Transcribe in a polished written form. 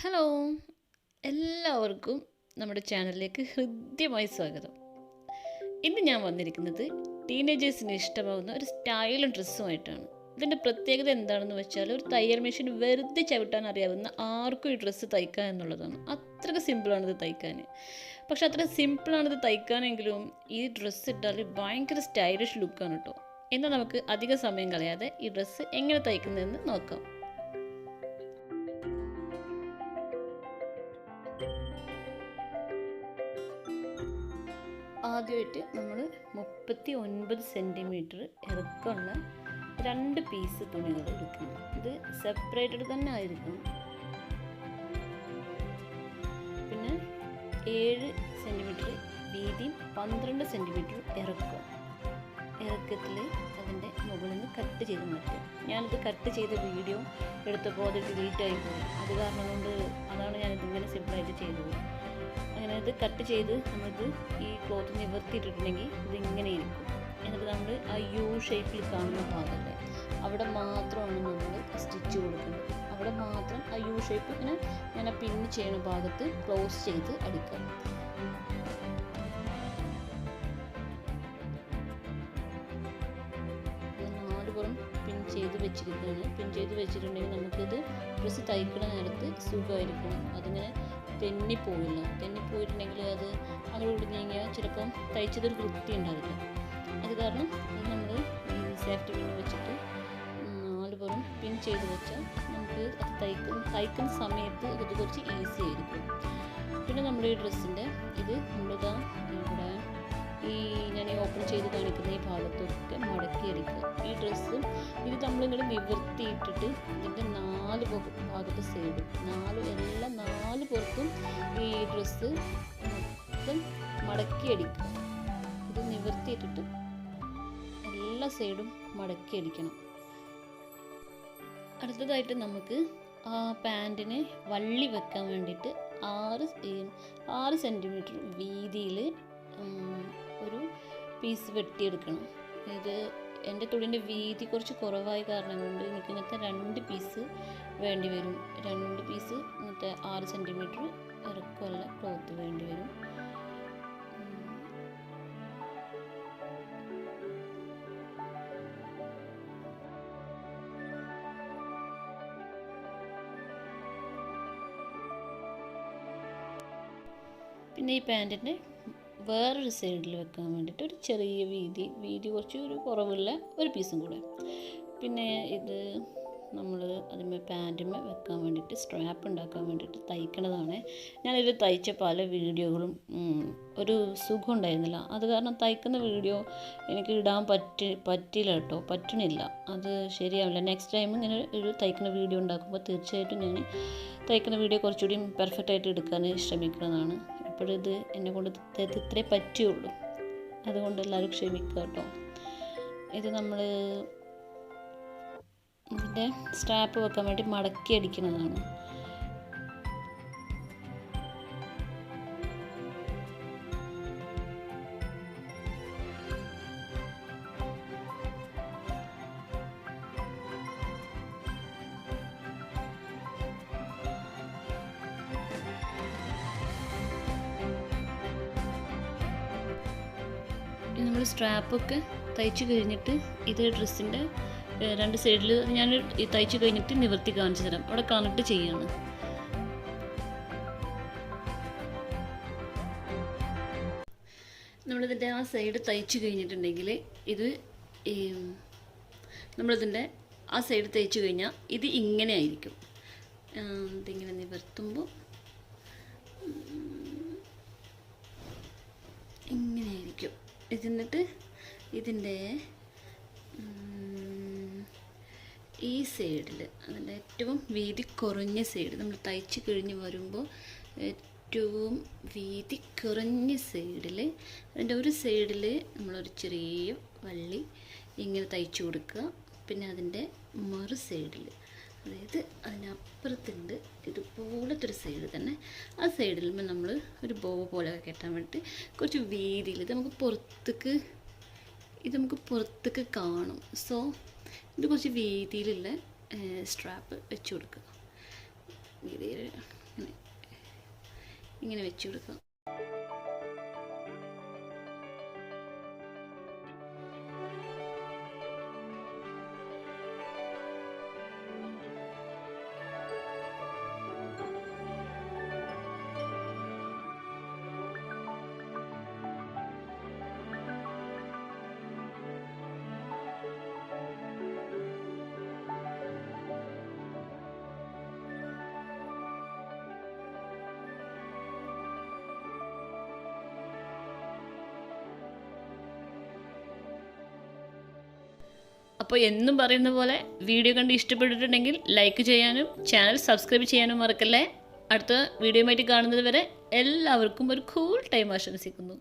Hello, എല്ലാവർക്കും നമ്മുടെ ചാനലിലേക്ക് ഹൃദ്യമായി സ്വാഗതം. ഇന്ന് ഞാൻ വന്നിരിക്കുന്നത് ടീനേജേഴ്സിന് ഇഷ്ടമാകുന്ന ഒരു സ്റ്റൈലും ഡ്രസ്സുമായിട്ടാണ്. ഇതിൻ്റെ പ്രത്യേകത എന്താണെന്ന് വെച്ചാൽ, ഒരു തയ്യൽ മെഷീൻ വെറുതെ ചവിട്ടാൻ അറിയാവുന്ന ആർക്കും ഈ ഡ്രസ്സ് തയ്ക്കുക എന്നുള്ളതാണ്. അത്രയ്ക്ക് സിമ്പിളാണിത് തയ്ക്കാൻ. പക്ഷെ അത്ര സിമ്പിളാണിത് തയ്ക്കാനെങ്കിലും ഈ ഡ്രസ്സ് ഇട്ടാൽ ഭയങ്കര സ്റ്റൈലിഷ് ലുക്കാണ് കേട്ടോ. എന്നാൽ നമുക്ക് അധിക സമയം കളയാതെ ഈ ഡ്രസ്സ് എങ്ങനെ തയ്ക്കുന്നതെന്ന് നോക്കാം. ആദ്യമായിട്ട് നമ്മൾ 39 സെൻറ്റിമീറ്റർ ഇറക്കമുള്ള 2 പീസ് തുണികൾ എടുക്കണം. ഇത് സെപ്പറേറ്റഡ് തന്നെ ആയിരിക്കണം. പിന്നെ 7 സെൻറ്റിമീറ്റർ വീതിയും 12 സെൻറ്റിമീറ്റർ ഇറക്കത്തിൽ അതിൻ്റെ മുകളിൽ നിന്ന് കട്ട് ചെയ്ത് മാറ്റുക. ഞാനിത് കട്ട് ചെയ്ത വീഡിയോ എടുത്തപ്പോൾ അത് ഡിലീറ്റ് ആയിപ്പോയി. അത് കാരണം കൊണ്ട് അതാണ് ഞാനിതിങ്ങനെ സിമ്പിളായിട്ട് ചെയ്തത്. അങ്ങനെ ഇത് കട്ട് ചെയ്ത് നമ്മളിത് ഈ ക്ലോത്ത് നിവർത്തിയിട്ടിട്ടുണ്ടെങ്കിൽ ഇതിങ്ങനെ ഇരിക്കും. എന്നിട്ട് നമ്മൾ ആ യു ഷേപ്പിൽ കാണുന്ന ഭാഗമല്ലേ, അവിടെ മാത്രമാണ് നമ്മൾ സ്റ്റിച്ച് കൊടുക്കുന്നത്. അവിടെ മാത്രം ആ യു ഷേപ്പ് ഇങ്ങനെ ഞാൻ ആ പിന്ന് ചെയ്യുന്ന ഭാഗത്ത് ക്ലോസ് ചെയ്ത് അടിക്കാം. നാലുപുറം പിൻ ചെയ്ത് വെച്ചിരിക്കുകയാണ്. പിൻ ചെയ്ത് വെച്ചിട്ടുണ്ടെങ്കിൽ നമുക്കിത് ഡ്രസ്സ് തയ്ക്കുന്ന നേരത്ത് സുഖമായിരിക്കണം. അതിങ്ങനെ തെന്നിപ്പോയിട്ടുണ്ടെങ്കിൽ അത് അങ്ങോട്ട് നീങ്ങിയാൽ ചിലപ്പം തയ്ച്ചതൊരു വൃത്തി ഉണ്ടാവില്ല. അത് കാരണം അത് നമ്മൾ ഈ സേഫ്റ്റി പിൻ വെച്ചിട്ട് 4 പുറം പിൻ ചെയ്ത് വെച്ചാൽ നമുക്ക് അത് തയ്ക്കുന്ന സമയത്ത് ഇത് കുറച്ച് ഈസി ആയിരിക്കും. പിന്നെ നമ്മൾ ഈ ഡ്രസ്സിൻ്റെ ഇത് നമ്മളിതാ ഇവിടെ ഈ ഞാൻ ഓപ്പൺ ചെയ്ത് കാണിക്കുന്ന ഈ ഭാഗത്തൊക്കെ മടക്കി അടിക്കുക. ഈ ഡ്രസ്സ് ഇത് നമ്മളിങ്ങനെ നിവർത്തിയിട്ടിട്ട് ഇതിൻ്റെ 4 ഭാഗത്ത് സൈഡും എല്ലാ 4 പുറത്തും ഈ ഡ്രസ്സ് മൊത്തം മടക്കി അടിക്കുക. ഇത് നിവർത്തിയിട്ടിട്ട് എല്ലാ സൈഡും മടക്കി അടിക്കണം. അടുത്തതായിട്ട് നമുക്ക് ആ പാൻറ്റിന് വള്ളി വെക്കാൻ വേണ്ടിയിട്ട് 6 സെൻറ്റിമീറ്റർ വീതിയിൽ ഒരു പീസ് വെട്ടിയെടുക്കണം. ഇത് എൻ്റെ തുണിൻ്റെ വീതി കുറച്ച് കുറവായ കാരണം കൊണ്ട് എനിക്ക് ഇങ്ങനത്തെ 2 പീസ് വേണ്ടി വരും. 2 പീസ് ഇങ്ങനത്തെ 6 സെൻറ്റിമീറ്റർ ഇറക്കമുള്ള ക്ലോത്ത് വേണ്ടി വരും. പിന്നെ ഈ പാൻറ്റിൻ്റെ വേറൊരു സൈഡിൽ വെക്കാൻ വേണ്ടിയിട്ട് ഒരു ചെറിയ വീതി കുറച്ച് ഒരു കുറവുള്ള ഒരു പീസും കൂടെ. പിന്നെ ഇത് നമ്മൾ അതിന്മേ പാൻറ്റിന്മേ വെക്കാൻ വേണ്ടിയിട്ട് സ്ട്രാപ്പ് ഉണ്ടാക്കാൻ വേണ്ടിയിട്ട് തയ്ക്കണതാണ്. ഞാനിത് തയ്ച്ച പല വീഡിയോകളും ഒരു സുഖം ഉണ്ടായിരുന്നില്ല. അത് കാരണം തയ്ക്കുന്ന വീഡിയോ എനിക്ക് ഇടാൻ പറ്റണില്ല. അത് ശരിയാവില്ല. നെക്സ്റ്റ് ടൈം ഇങ്ങനെ ഒരു തയ്ക്കുന്ന വീഡിയോ ഉണ്ടാക്കുമ്പോൾ തീർച്ചയായിട്ടും ഞാൻ തയ്ക്കുന്ന വീഡിയോ കുറച്ചുകൂടി പെർഫെക്റ്റായിട്ട് എടുക്കാൻ ശ്രമിക്കുന്നതാണ്. ഇപ്പോഴിത് എന്നെ കൊണ്ട് ഇത്രേ പറ്റുള്ളൂ. അതുകൊണ്ട് എല്ലാവരും ക്ഷമിക്കുക കേട്ടോ. ഇത് നമ്മൾ ഇതിൻ്റെ സ്ട്രാപ്പ് വെക്കാൻ വേണ്ടി മടക്കി അടിക്കുന്നതാണ്. നമ്മൾ സ്ട്രാപ്പൊക്കെ തയ്ച്ച് കഴിഞ്ഞിട്ട് ഇത് ഡ്രസ്സിൻ്റെ 2 സൈഡിൽ ഞാൻ തയ്ച്ച് കഴിഞ്ഞിട്ട് നിവർത്തി കാണിച്ചു തരാം. അവിടെ കണക്ട് ചെയ്യാണ്. നമ്മളിതിൻ്റെ ആ സൈഡ് തയ്ച്ച് കഴിഞ്ഞിട്ടുണ്ടെങ്കിൽ ഇത് നമ്മളിതിൻ്റെ ആ സൈഡ് തയ്ച്ച് കഴിഞ്ഞാൽ ഇത് ഇങ്ങനെ ആയിരിക്കും. ഇതിങ്ങനെ നിവർത്തുമ്പോൾ ഇങ്ങനെ ആയിരിക്കും. എന്നിട്ട് ഇതിൻ്റെ ഈ സൈഡിൽ അതിൻ്റെ ഏറ്റവും വീതി കുറഞ്ഞ സൈഡ് നമ്മൾ തയ്ച്ച് കഴിഞ്ഞ് വരുമ്പോൾ ഏറ്റവും വീതി കുറഞ്ഞ സൈഡിൽ അതിൻ്റെ ഒരു സൈഡിൽ നമ്മളൊരു ചെറിയ വള്ളി ഇങ്ങനെ തയ്ച്ചു കൊടുക്കുക. പിന്നെ അതിൻ്റെ മറു സൈഡിൽ, അതായത് അതിനപ്പുറത്തുണ്ട് ഇതുപോലത്തെ ഒരു സൈഡ് തന്നെ, ആ സൈഡിൽ നമ്മൾ ഒരു ബോ പോലെ കെട്ടാൻ വേണ്ടിയിട്ട് കുറച്ച് വീതിയിൽ ഇത് നമുക്ക് പുറത്തേക്ക് കാണും. സോ ഇത് കുറച്ച് വീതിയിലുള്ള സ്ട്രാപ്പ് വെച്ച് കൊടുക്കുക. വീതിയിൽ ഇങ്ങനെ വെച്ച് കൊടുക്കാം. അപ്പോൾ എന്നും പറയുന്ന പോലെ വീഡിയോ കണ്ട് ഇഷ്ടപ്പെട്ടിട്ടുണ്ടെങ്കിൽ ലൈക്ക് ചെയ്യാനും ചാനൽ സബ്സ്ക്രൈബ് ചെയ്യാനും മറക്കല്ലേ. അടുത്ത വീഡിയോയുമായിട്ട് കാണുന്നത് വരെ എല്ലാവർക്കും ഒരു കൂൾ ടൈം ആശംസിക്കുന്നു.